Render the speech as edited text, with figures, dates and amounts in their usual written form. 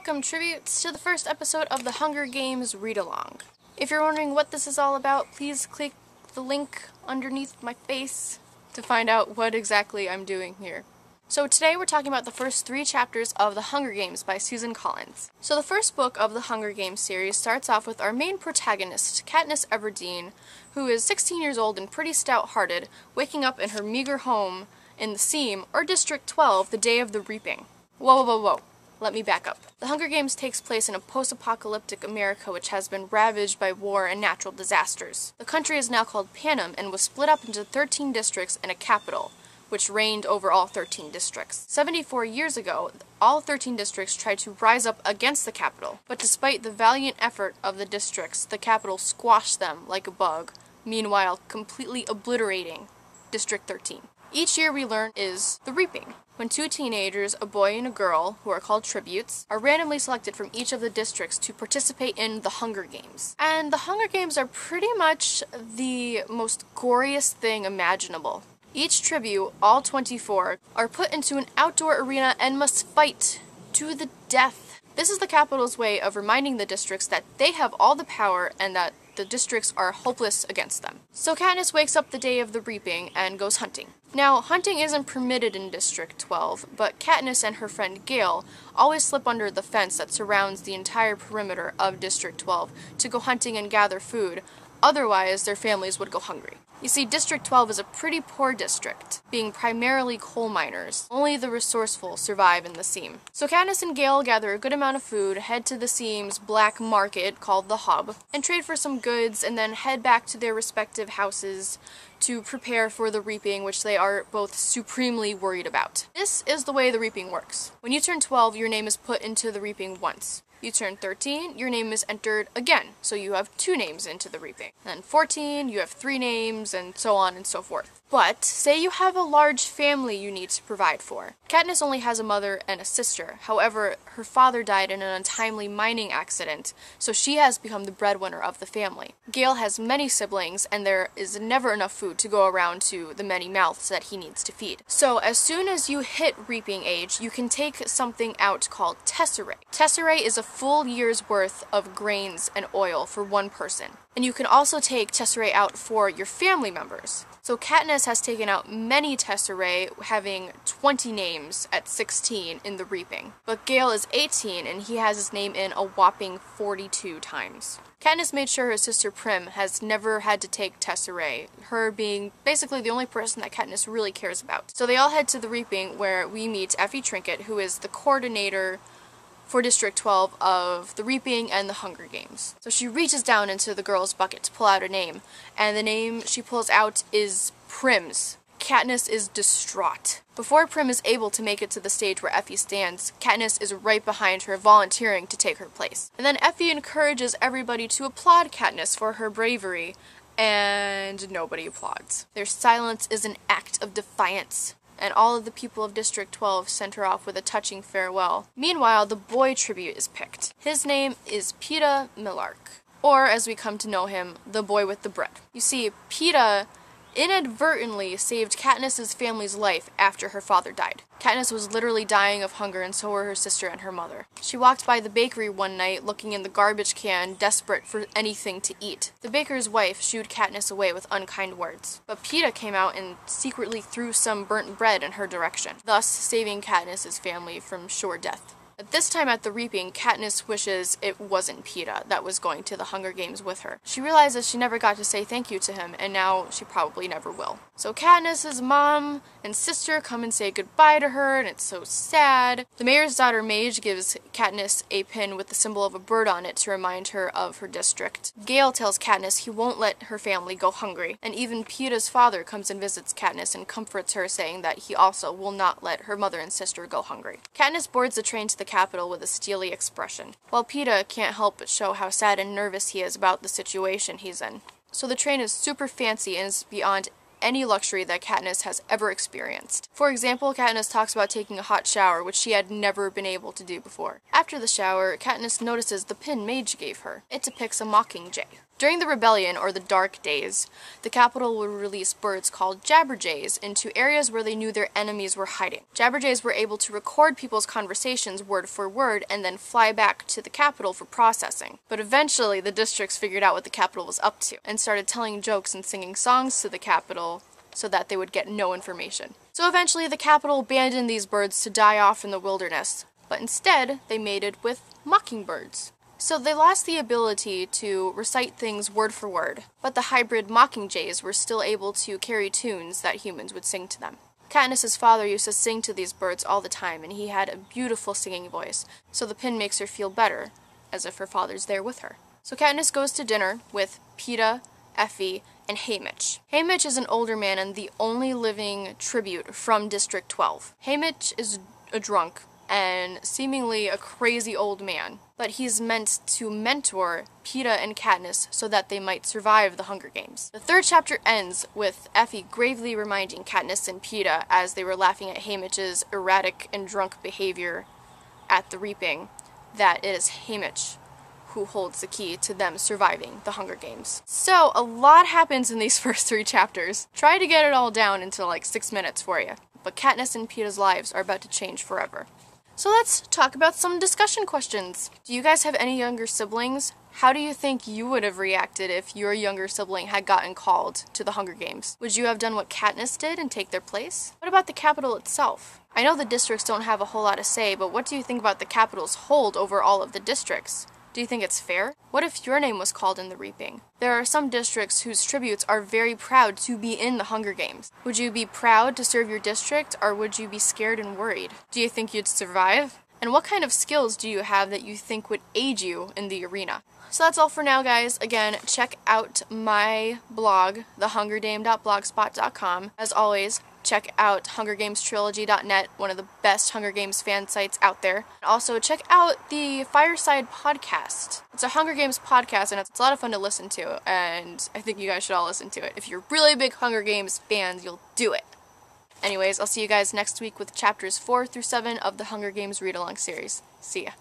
Welcome, tributes, to the first episode of the Hunger Games read-along. If you're wondering what this is all about, please click the link underneath my face to find out what exactly I'm doing here. So today we're talking about the first 3 chapters of The Hunger Games by Suzanne Collins. So the first book of the Hunger Games series starts off with our main protagonist, Katniss Everdeen, who is 16 years old and pretty stout-hearted, waking up in her meager home in the Seam, or District 12, the day of the reaping. Whoa. Let me back up. The Hunger Games takes place in a post-apocalyptic America which has been ravaged by war and natural disasters. The country is now called Panem and was split up into 13 districts and a capital, which reigned over all 13 districts. 74 years ago, all 13 districts tried to rise up against the capital, but despite the valiant effort of the districts, the capital squashed them like a bug, meanwhile completely obliterating District 13. Each year we learn is the reaping, when 2 teenagers, a boy and a girl, who are called tributes, are randomly selected from each of the districts to participate in the Hunger Games. And the Hunger Games are pretty much the most goriest thing imaginable. Each tribute, all 24, are put into an outdoor arena and must fight to the death. This is the capital's way of reminding the districts that they have all the power and that the districts are hopeless against them. So Katniss wakes up the day of the reaping and goes hunting. Now, hunting isn't permitted in District 12, but Katniss and her friend Gale always slip under the fence that surrounds the entire perimeter of District 12 to go hunting and gather food, otherwise their families would go hungry. You see, District 12 is a pretty poor district, being primarily coal miners. Only the resourceful survive in the Seam. So Katniss and Gale gather a good amount of food, head to the Seam's black market called the Hub, and trade for some goods, and then head back to their respective houses to prepare for the reaping, which they are both supremely worried about. This is the way the reaping works. When you turn 12, your name is put into the reaping once. You turn 13, your name is entered again, so you have 2 names into the reaping. Then 14, you have 3 names, and so on and so forth. But, say you have a large family you need to provide for. Katniss only has a mother and a sister. However, her father died in an untimely mining accident, so she has become the breadwinner of the family. Gale has many siblings, and there is never enough food to go around to the many mouths that he needs to feed. So, as soon as you hit reaping age, you can take something out called tesserae. Tesserae is a full year's worth of grains and oil for one person. And you can also take tesserae out for your family members. So Katniss has taken out many tesserae, having 20 names at 16 in the reaping. But Gale is 18 and he has his name in a whopping 42 times. Katniss made sure her sister Prim has never had to take tesserae, her being basically the only person that Katniss really cares about. So they all head to the reaping where we meet Effie Trinket, who is the coordinator for District 12 of the reaping and the Hunger Games. So she reaches down into the girl's bucket to pull out a name, and the name she pulls out is Prim's. Katniss is distraught. Before Prim is able to make it to the stage where Effie stands, Katniss is right behind her, volunteering to take her place. And then Effie encourages everybody to applaud Katniss for her bravery, and nobody applauds. Their silence is an act of defiance, and all of the people of District 12 sent her off with a touching farewell. Meanwhile, the boy tribute is picked. His name is Peeta Mellark, or as we come to know him, the boy with the bread. You see, Peeta inadvertently saved Katniss's family's life after her father died. Katniss was literally dying of hunger, and so were her sister and her mother. She walked by the bakery one night, looking in the garbage can, desperate for anything to eat. The baker's wife shooed Katniss away with unkind words, but Peeta came out and secretly threw some burnt bread in her direction, thus saving Katniss's family from sure death. At this time at the reaping, Katniss wishes it wasn't Peeta that was going to the Hunger Games with her. She realizes she never got to say thank you to him, and now she probably never will. So Katniss's mom and sister come and say goodbye to her, and it's so sad. The mayor's daughter Mage gives Katniss a pin with the symbol of a bird on it to remind her of her district. Gale tells Katniss he won't let her family go hungry, and even Peeta's father comes and visits Katniss and comforts her, saying that he also will not let her mother and sister go hungry. Katniss boards the train to the capital with a steely expression, while Peeta can't help but show how sad and nervous he is about the situation he's in. So the train is super fancy and is beyond any luxury that Katniss has ever experienced. For example, Katniss talks about taking a hot shower, which she had never been able to do before. After the shower, Katniss notices the pin Mage gave her. It depicts a mockingjay. During the rebellion, or the Dark Days, the capital would release birds called jabberjays into areas where they knew their enemies were hiding. Jabberjays were able to record people's conversations word for word and then fly back to the capital for processing. But eventually, the districts figured out what the capital was up to and started telling jokes and singing songs to the capital so that they would get no information. So eventually, the capital abandoned these birds to die off in the wilderness, but instead, they mated with mockingbirds. So they lost the ability to recite things word for word, but the hybrid mockingjays were still able to carry tunes that humans would sing to them. Katniss's father used to sing to these birds all the time, and he had a beautiful singing voice, so the pin makes her feel better, as if her father's there with her. So Katniss goes to dinner with Peeta, Effie, and Haymitch. Haymitch is an older man and the only living tribute from District 12. Haymitch is a drunk and seemingly a crazy old man, but he's meant to mentor Peeta and Katniss so that they might survive the Hunger Games. The third chapter ends with Effie gravely reminding Katniss and Peeta, as they were laughing at Haymitch's erratic and drunk behavior at the reaping, that it is Haymitch who holds the key to them surviving the Hunger Games. So, a lot happens in these first 3 chapters. Try to get it all down into like 6 minutes for you, but Katniss and Peeta's lives are about to change forever. So let's talk about some discussion questions. Do you guys have any younger siblings? How do you think you would have reacted if your younger sibling had gotten called to the Hunger Games? Would you have done what Katniss did and take their place? What about the capital itself? I know the districts don't have a whole lot to say, but what do you think about the capital's hold over all of the districts? Do you think it's fair? What if your name was called in the reaping? There are some districts whose tributes are very proud to be in the Hunger Games. Would you be proud to serve your district, or would you be scared and worried? Do you think you'd survive? And what kind of skills do you have that you think would aid you in the arena? So that's all for now, guys. Again, check out my blog, thehungerdame.blogspot.com. As always, check out HungerGamesTrilogy.net, one of the best Hunger Games fan sites out there. Also, check out the Fireside podcast. It's a Hunger Games podcast, and it's a lot of fun to listen to, and I think you guys should all listen to it. If you're really big Hunger Games fans, you'll do it. Anyways, I'll see you guys next week with chapters 4 through 7 of the Hunger Games read-along series. See ya.